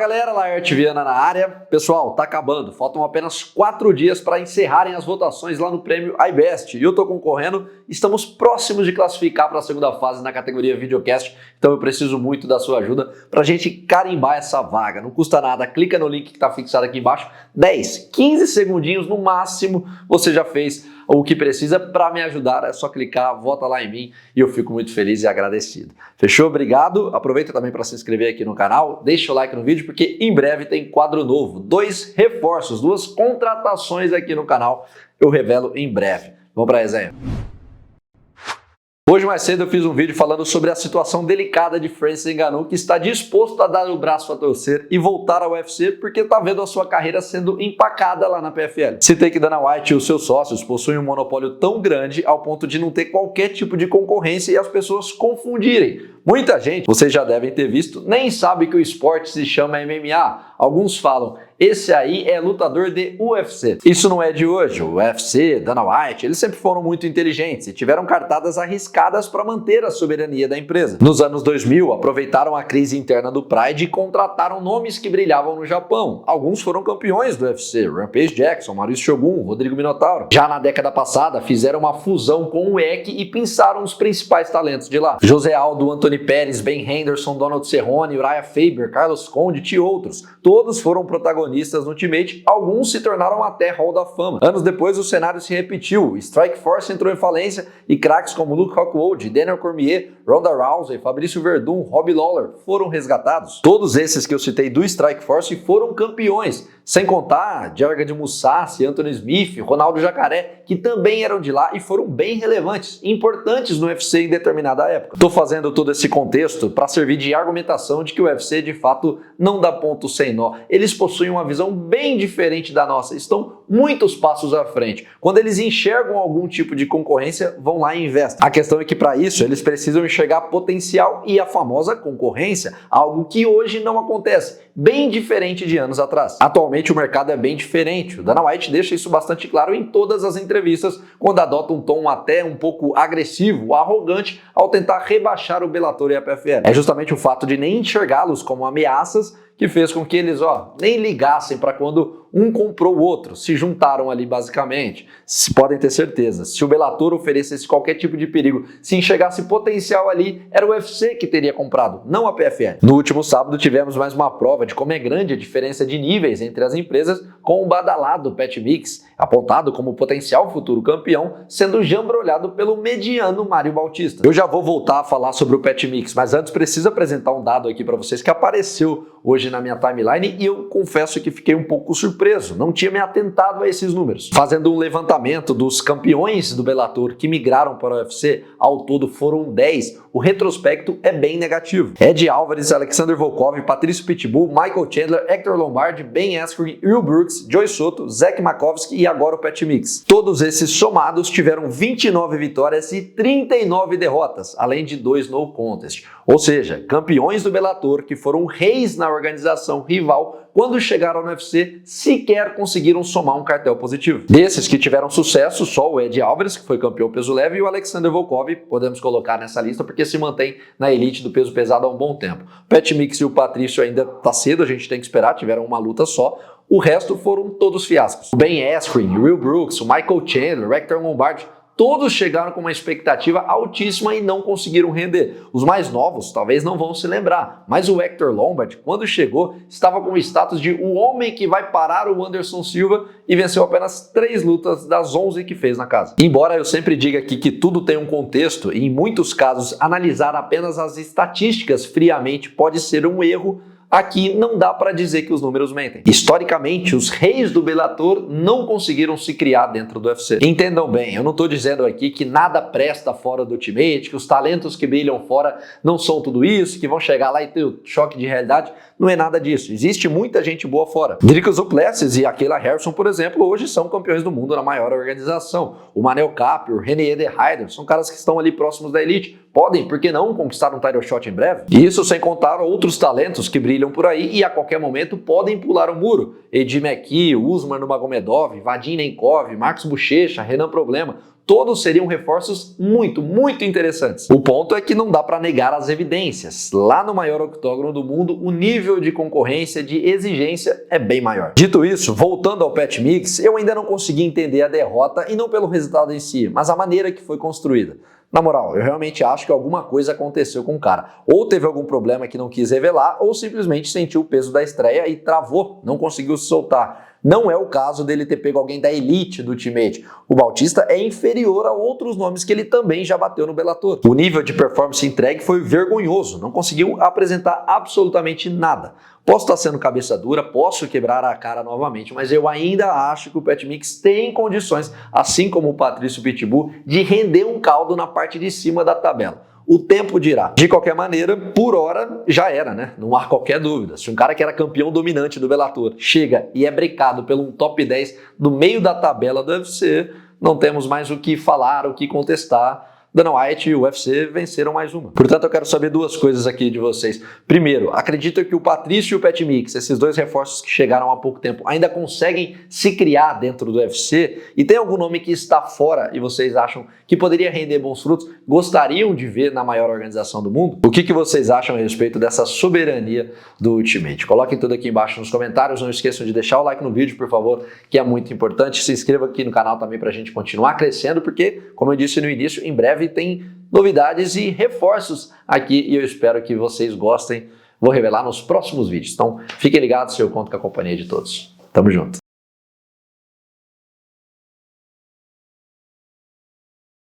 galera, Laerte Viana na área. Pessoal, tá acabando, faltam apenas 4 dias para encerrarem as votações lá no prêmio iBest. E eu tô concorrendo, estamos próximos de classificar para a segunda fase na categoria Videocast, então eu preciso muito da sua ajuda para a gente carimbar essa vaga. Não custa nada, clica no link que tá fixado aqui embaixo, 10, 15 segundinhos no máximo, você já fez o que precisa para me ajudar, é só clicar, vota lá em mim e eu fico muito feliz e agradecido. Fechou? Obrigado. Aproveita também para se inscrever aqui no canal, deixa o like no vídeo porque em breve tem quadro novo, 2 reforços, 2 contratações aqui no canal, eu revelo em breve. Vamos para a resenha. Hoje mais cedo eu fiz um vídeo falando sobre a situação delicada de Francis Ngannou, que está disposto a dar o braço a torcer e voltar ao UFC porque está vendo a sua carreira sendo empacada lá na PFL. Citei que Dana White e os seus sócios possuem um monopólio tão grande ao ponto de não ter qualquer tipo de concorrência e as pessoas confundirem. Muita gente, vocês já devem ter visto, nem sabe que o esporte se chama MMA. Alguns falam, esse aí é lutador de UFC. Isso não é de hoje. O UFC, Dana White, eles sempre foram muito inteligentes e tiveram cartadas arriscadas para manter a soberania da empresa. Nos anos 2000, aproveitaram a crise interna do Pride e contrataram nomes que brilhavam no Japão. Alguns foram campeões do UFC, Rampage Jackson, Maurício Shogun, Rodrigo Minotauro. Já na década passada, fizeram uma fusão com o WEC e pinçaram os principais talentos de lá. José Aldo, Anthony Pérez, Ben Henderson, Donald Cerrone, Uriah Faber, Carlos Condit e outros. Todos foram protagonistas no Ultimate, alguns se tornaram até Hall da Fama. Anos depois o cenário se repetiu, Strikeforce entrou em falência e craques como Luke Rockhold, Daniel Cormier, Ronda Rousey, Fabrício Verdun, Robbie Lawler foram resgatados. Todos esses que eu citei do Strikeforce foram campeões, sem contar Gerard Mousasi, Anthony Smith, Ronaldo Jacaré, que também eram de lá e foram bem relevantes, importantes no UFC em determinada época. Estou fazendo todo esse contexto para servir de argumentação de que o UFC de fato não dá ponto sem nó. Eles possuem uma visão bem diferente da nossa, estão muitos passos à frente. Quando eles enxergam algum tipo de concorrência, vão lá e investem. A questão é que para isso eles precisam enxergar potencial e a famosa concorrência, algo que hoje não acontece, bem diferente de anos atrás. Atualmente o mercado é bem diferente, o Dana White deixa isso bastante claro em todas as entrevistas, quando adota um tom até um pouco agressivo, arrogante, ao tentar rebaixar o Bellator e a PFL. É justamente o fato de nem enxergá-los como ameaças que fez com que eles nem ligassem para quando um comprou o outro, se juntaram ali basicamente. Podem ter certeza, se o Bellator oferecesse qualquer tipo de perigo, se enxergasse potencial ali, era o UFC que teria comprado, não a PFL. No último sábado tivemos mais uma prova de como é grande a diferença de níveis entre as empresas, com o badalado Pat Mix, apontado como potencial futuro campeão, sendo jambrolhado pelo mediano Mário Bautista. Eu já vou voltar a falar sobre o Pat Mix, mas antes preciso apresentar um dado aqui para vocês que apareceu hoje na minha timeline e eu confesso que fiquei um pouco surpreso, não tinha me atentado a esses números. Fazendo um levantamento dos campeões do Bellator que migraram para o UFC, ao todo foram 10, o retrospecto é bem negativo. Ed Álvares, Alexander Volkov, Patrício Pitbull, Michael Chandler, Hector Lombard, Ben Askren, Will Brooks, Joey Soto, Zach Makovsky e agora o Pat Mix. Todos esses somados tiveram 29 vitórias e 39 derrotas, além de 2 no contest. Ou seja, campeões do Bellator que foram reis na organização rival, quando chegaram no UFC, sequer conseguiram somar um cartel positivo. Desses que tiveram sucesso, só o Ed Álvares, que foi campeão peso leve, e o Alexander Volkov, podemos colocar nessa lista, porque se mantém na elite do peso pesado há um bom tempo. O Pat Mix e o Patrício ainda tá cedo, a gente tem que esperar, tiveram uma luta só. O resto foram todos fiascos. O Ben Askren, o Will Brooks, o Michael Chandler, o Hector Lombard, todos chegaram com uma expectativa altíssima e não conseguiram render. Os mais novos talvez não vão se lembrar, mas o Hector Lombard, quando chegou, estava com o status de o homem que vai parar o Anderson Silva e venceu apenas 3 lutas das 11 que fez na casa. Embora eu sempre diga aqui que tudo tem um contexto e em muitos casos analisar apenas as estatísticas friamente pode ser um erro, aqui não dá para dizer que os números mentem. Historicamente, os reis do Bellator não conseguiram se criar dentro do UFC. Entendam bem, eu não estou dizendo aqui que nada presta fora do Ultimate, que os talentos que brilham fora não são tudo isso, que vão chegar lá e ter o choque de realidade. Não é nada disso. Existe muita gente boa fora. Dricus du Plessis e Akela Harrison, por exemplo, hoje são campeões do mundo na maior organização. O Manel Kape, o René de Haider, são caras que estão ali próximos da elite. Podem, por que não, conquistar um title shot em breve? Isso sem contar outros talentos que brilham por aí e a qualquer momento podem pular o muro. Eddie McKee, Usman Nurmagomedov, Vadim Nemkov, Marcos Buchecha, Renan Problema, todos seriam reforços muito, muito interessantes. O ponto é que não dá para negar as evidências. Lá no maior octógono do mundo, o nível de concorrência, de exigência é bem maior. Dito isso, voltando ao Pat Mix, eu ainda não consegui entender a derrota e não pelo resultado em si, mas a maneira que foi construída. Na moral, eu realmente acho que alguma coisa aconteceu com o cara. Ou teve algum problema que não quis revelar, ou simplesmente sentiu o peso da estreia e travou, não conseguiu se soltar. Não é o caso dele ter pego alguém da elite do Ultimate. O Bautista é inferior a outros nomes que ele também já bateu no Bellator. O nível de performance entregue foi vergonhoso, não conseguiu apresentar absolutamente nada. Posso estar sendo cabeça dura, posso quebrar a cara novamente, mas eu ainda acho que o Pat Mix tem condições, assim como o Patrício Pitbull, de render um caldo na parte de cima da tabela. O tempo dirá. De qualquer maneira, por hora, já era, né? Não há qualquer dúvida. Se um cara que era campeão dominante do Bellator chega e é brecado pelo um top 10 do meio da tabela do UFC, não temos mais o que falar, o que contestar. Dana White e o UFC venceram mais uma. Portanto, eu quero saber duas coisas aqui de vocês. Primeiro, acreditam que o Patrício e o Pat Mix, esses dois reforços que chegaram há pouco tempo, ainda conseguem se criar dentro do UFC? E tem algum nome que está fora e vocês acham que poderia render bons frutos? Gostariam de ver na maior organização do mundo? O que vocês acham a respeito dessa soberania do Ultimate? Coloquem tudo aqui embaixo nos comentários. Não esqueçam de deixar o like no vídeo, por favor, que é muito importante. Se inscreva aqui no canal também para a gente continuar crescendo, porque, como eu disse no início, em breve tem novidades e reforços aqui e eu espero que vocês gostem. Vou revelar nos próximos vídeos. Então, fiquem ligados, eu conto com a companhia de todos. Tamo junto.